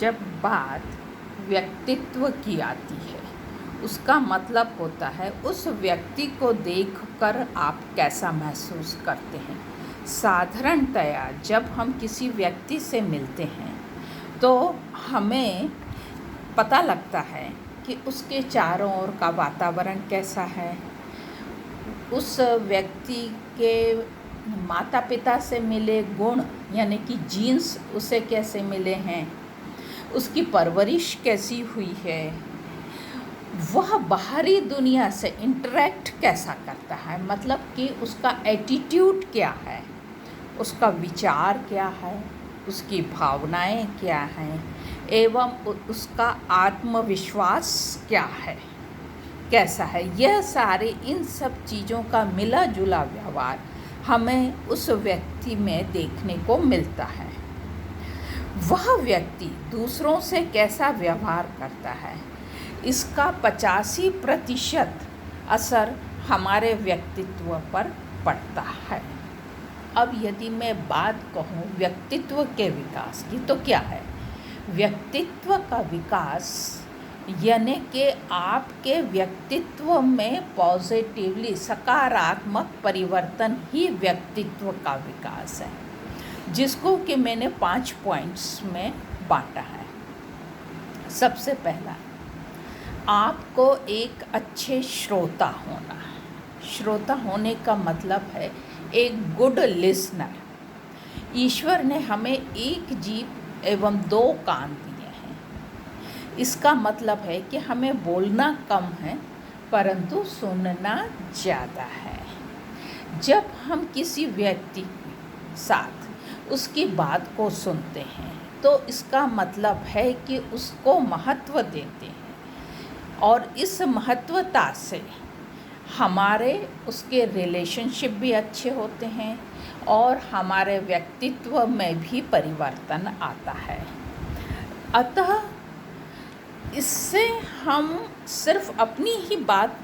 जब बात व्यक्तित्व की आती है, उसका मतलब होता है उस व्यक्ति को देखकर आप कैसा महसूस करते हैं। साधारणतया जब हम किसी व्यक्ति से मिलते हैं तो हमें पता लगता है कि उसके चारों ओर का वातावरण कैसा है, उस व्यक्ति के माता पिता से मिले गुण यानी कि जीन्स उसे कैसे मिले हैं, उसकी परवरिश कैसी हुई है, वह बाहरी दुनिया से इंटरेक्ट कैसा करता है, मतलब कि उसका एटीट्यूड क्या है, उसका विचार क्या है, उसकी भावनाएं क्या हैं, एवं उसका आत्मविश्वास क्या है, कैसा है। यह सारे इन सब चीज़ों का मिला जुला व्यवहार हमें उस व्यक्ति में देखने को मिलता है। वह व्यक्ति दूसरों से कैसा व्यवहार करता है, इसका 85% असर हमारे व्यक्तित्व पर पड़ता है। अब यदि मैं बात कहूँ व्यक्तित्व के विकास की, तो क्या है व्यक्तित्व का विकास, यानी कि आपके व्यक्तित्व में पॉजिटिवली सकारात्मक परिवर्तन ही व्यक्तित्व का विकास है, जिसको कि मैंने 5 पॉइंट्स में बांटा है। सबसे पहला, आपको एक अच्छे श्रोता होना। श्रोता होने का मतलब है एक गुड लिसनर। ईश्वर ने हमें एक जीभ एवं 2 कान दिए हैं। इसका मतलब है कि हमें बोलना कम है परंतु सुनना ज़्यादा है। जब हम किसी व्यक्ति के साथ उसकी बात को सुनते हैं तो इसका मतलब है कि उसको महत्व देते हैं, और इस महत्वता से हमारे उसके रिलेशनशिप भी अच्छे होते हैं और हमारे व्यक्तित्व में भी परिवर्तन आता है। अतः इससे हम सिर्फ अपनी ही बात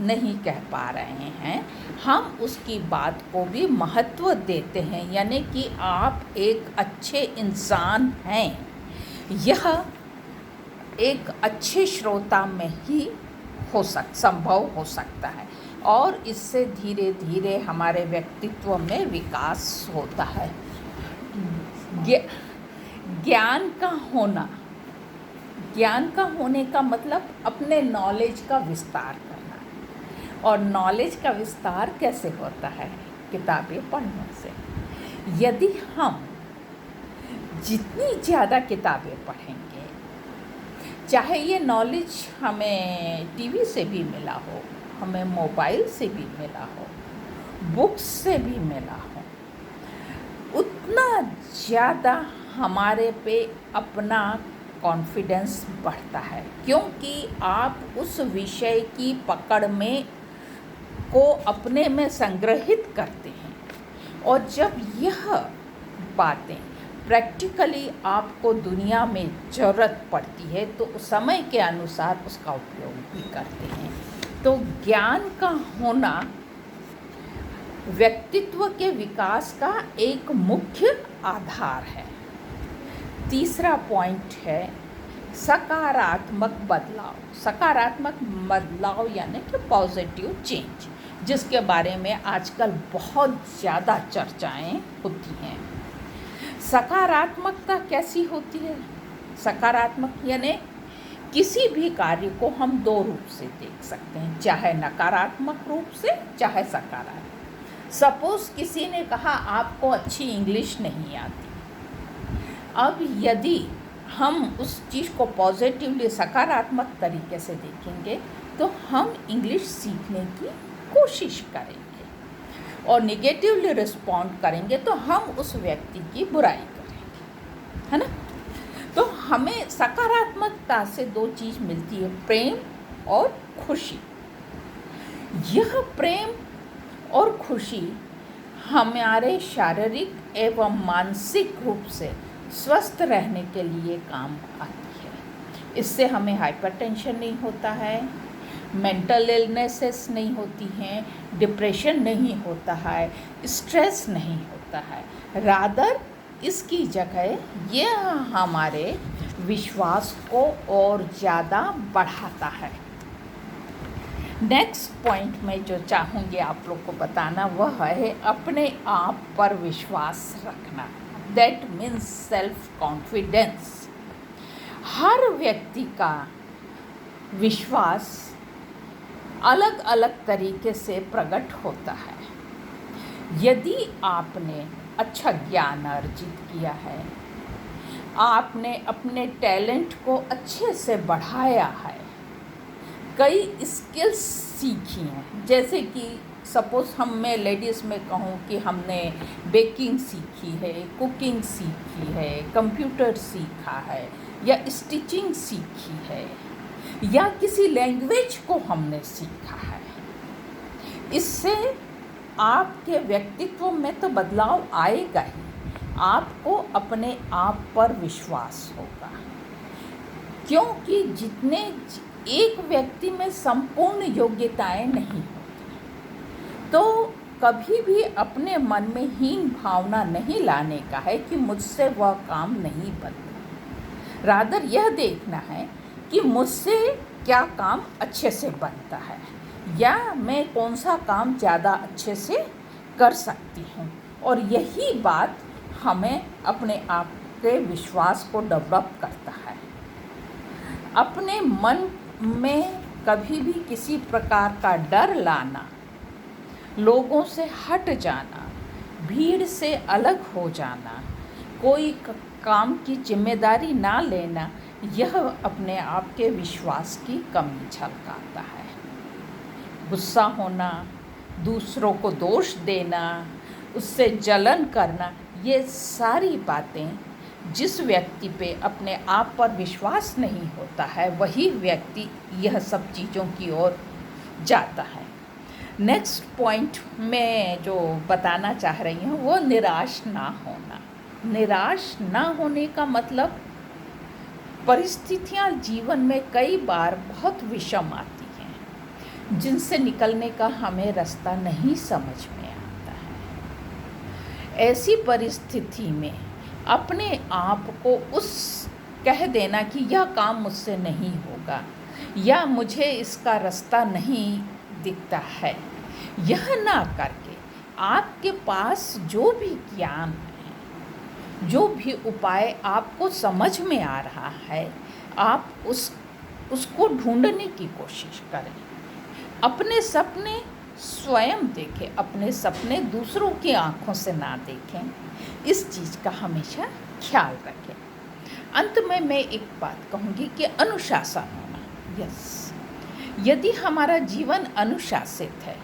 नहीं कह पा रहे हैं, हम उसकी बात को भी महत्व देते हैं, यानी कि आप एक अच्छे इंसान हैं। यह एक अच्छे श्रोता में ही संभव हो सकता है, और इससे धीरे धीरे हमारे व्यक्तित्व में विकास होता है। ज्ञान का होना, ज्ञान का होने का मतलब अपने नॉलेज का विस्तार करना। और नॉलेज का विस्तार कैसे होता है? किताबें पढ़ने से। यदि हम जितनी ज़्यादा किताबें पढ़ेंगे, चाहे ये नॉलेज हमें टीवी से भी मिला हो, हमें मोबाइल से भी मिला हो, बुक्स से भी मिला हो, उतना ज़्यादा हमारे पे अपना कॉन्फिडेंस बढ़ता है, क्योंकि आप उस विषय की पकड़ में को अपने में संग्रहित करते हैं। और जब यह बातें प्रैक्टिकली आपको दुनिया में ज़रूरत पड़ती है तो समय के अनुसार उसका उपयोग भी करते हैं। तो ज्ञान का होना व्यक्तित्व के विकास का एक मुख्य आधार है। तीसरा पॉइंट है सकारात्मक बदलाव। सकारात्मक बदलाव यानी कि पॉजिटिव चेंज, जिसके बारे में आजकल बहुत ज़्यादा चर्चाएं होती हैं। सकारात्मकता कैसी होती है? सकारात्मक यानी किसी भी कार्य को हम 2 रूप से देख सकते हैं, चाहे नकारात्मक रूप से चाहे सकारात्मक। सपोज़ किसी ने कहा आपको अच्छी इंग्लिश नहीं आती। अब यदि हम उस चीज़ को पॉजिटिवली सकारात्मक तरीके से देखेंगे तो हम इंग्लिश सीखने की कोशिश करेंगे, और निगेटिवली रिस्पॉन्ड करेंगे तो हम उस व्यक्ति की बुराई करेंगे, है ना। तो हमें सकारात्मकता से 2 चीज़ मिलती है, प्रेम और खुशी। यह प्रेम और खुशी हमारे शारीरिक एवं मानसिक रूप से स्वस्थ रहने के लिए काम आती है। इससे हमें हाइपरटेंशन नहीं होता है, मेंटल इलनेसेस नहीं होती हैं, डिप्रेशन नहीं होता है, स्ट्रेस नहीं होता है। रादर इसकी जगह यह हमारे विश्वास को और ज़्यादा बढ़ाता है। नेक्स्ट पॉइंट में जो चाहूँगी आप लोग को बताना वह है अपने आप पर विश्वास रखना। That means self confidence. हर व्यक्ति का विश्वास अलग अलग तरीके से प्रकट होता है। यदि आपने अच्छा ज्ञान अर्जित किया है, आपने अपने टैलेंट को अच्छे से बढ़ाया है, कई स्किल्स सीखी हैं, जैसे कि सपोज़ मैं लेडीज़ में कहूँ कि हमने बेकिंग सीखी है, कुकिंग सीखी है, कंप्यूटर सीखा है, या स्टिचिंग सीखी है, या किसी लैंग्वेज को हमने सीखा है, इससे आपके व्यक्तित्व में तो बदलाव आएगा ही। आपको अपने आप पर विश्वास होगा, क्योंकि जितने एक व्यक्ति में संपूर्ण योग्यताएं नहीं होती, तो कभी भी अपने मन में हीन भावना नहीं लाने का है कि मुझसे वह काम नहीं बनता। रादर यह देखना है कि मुझसे क्या काम अच्छे से बनता है, या मैं कौन सा काम ज़्यादा अच्छे से कर सकती हूँ। और यही बात हमें अपने आप के विश्वास को डेवलप करता है। अपने मन में कभी भी किसी प्रकार का डर लाना, लोगों से हट जाना, भीड़ से अलग हो जाना, कोई काम की जिम्मेदारी ना लेना, यह अपने आप के विश्वास की कमी झलकाता है। गुस्सा होना, दूसरों को दोष देना, उससे जलन करना, ये सारी बातें जिस व्यक्ति पे अपने आप पर विश्वास नहीं होता है, वही व्यक्ति यह सब चीज़ों की ओर जाता है। नेक्स्ट पॉइंट मैं जो बताना चाह रही हूँ वो निराश ना होना। निराश ना होने का मतलब, परिस्थितियाँ जीवन में कई बार बहुत विषम आती हैं, जिनसे निकलने का हमें रास्ता नहीं समझ में आता है। ऐसी परिस्थिति में अपने आप को कह देना कि यह काम मुझसे नहीं होगा, या मुझे इसका रास्ता नहीं दिखता है, यह ना करके आपके पास जो भी ज्ञान है, जो भी उपाय आपको समझ में आ रहा है, आप उसको ढूंढने की कोशिश करें। अपने सपने स्वयं देखें, अपने सपने दूसरों की आंखों से ना देखें। इस चीज़ का हमेशा ख्याल रखें। अंत में मैं एक बात कहूँगी कि अनुशासन होना। यदि हमारा जीवन अनुशासित है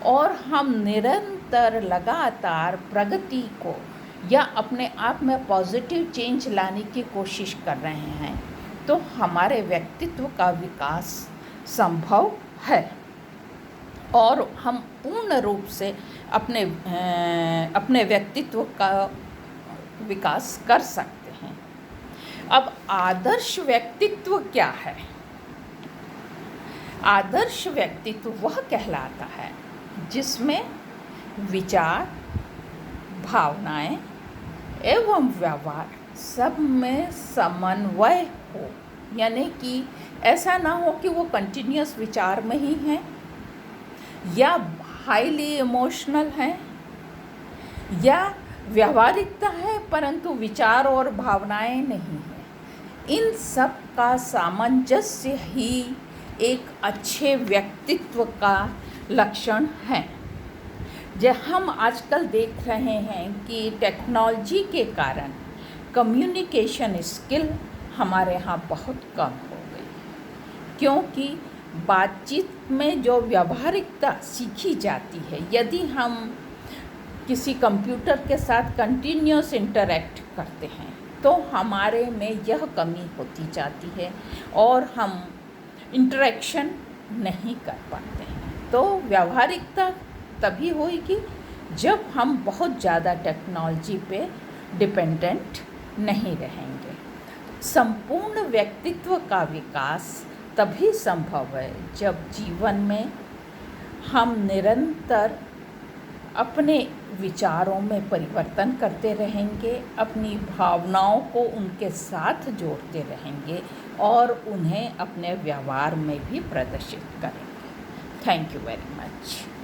और हम निरंतर लगातार प्रगति को या अपने आप में पॉजिटिव चेंज लाने की कोशिश कर रहे हैं, तो हमारे व्यक्तित्व का विकास संभव है और हम पूर्ण रूप से अपने व्यक्तित्व का विकास कर सकते हैं। अब आदर्श व्यक्तित्व क्या है? आदर्श व्यक्तित्व वह कहलाता है जिसमें विचार, भावनाएं एवं व्यवहार सब में समन्वय हो। यानी कि ऐसा ना हो कि वो कंटिन्यूअस विचार में ही हैं, या हाईली इमोशनल हैं, या व्यवहारिकता है परंतु विचार और भावनाएं नहीं हैं। इन सब का सामंजस्य ही एक अच्छे व्यक्तित्व का लक्षण है। जो हम आजकल देख रहे हैं कि टेक्नोलॉजी के कारण कम्युनिकेशन स्किल हमारे यहाँ बहुत कम हो गई, क्योंकि बातचीत में जो व्यवहारिकता सीखी जाती है, यदि हम किसी कंप्यूटर के साथ कंटिन्यूअस इंटरैक्ट करते हैं तो हमारे में यह कमी होती जाती है और हम इंटरेक्शन नहीं कर पाते हैं। तो व्यवहारिकता तभी होगी जब हम बहुत ज़्यादा टेक्नोलॉजी पे डिपेंडेंट नहीं रहेंगे। संपूर्ण व्यक्तित्व का विकास तभी संभव है जब जीवन में हम निरंतर अपने विचारों में परिवर्तन करते रहेंगे, अपनी भावनाओं को उनके साथ जोड़ते रहेंगे और उन्हें अपने व्यवहार में भी प्रदर्शित करेंगे। Thank you very much.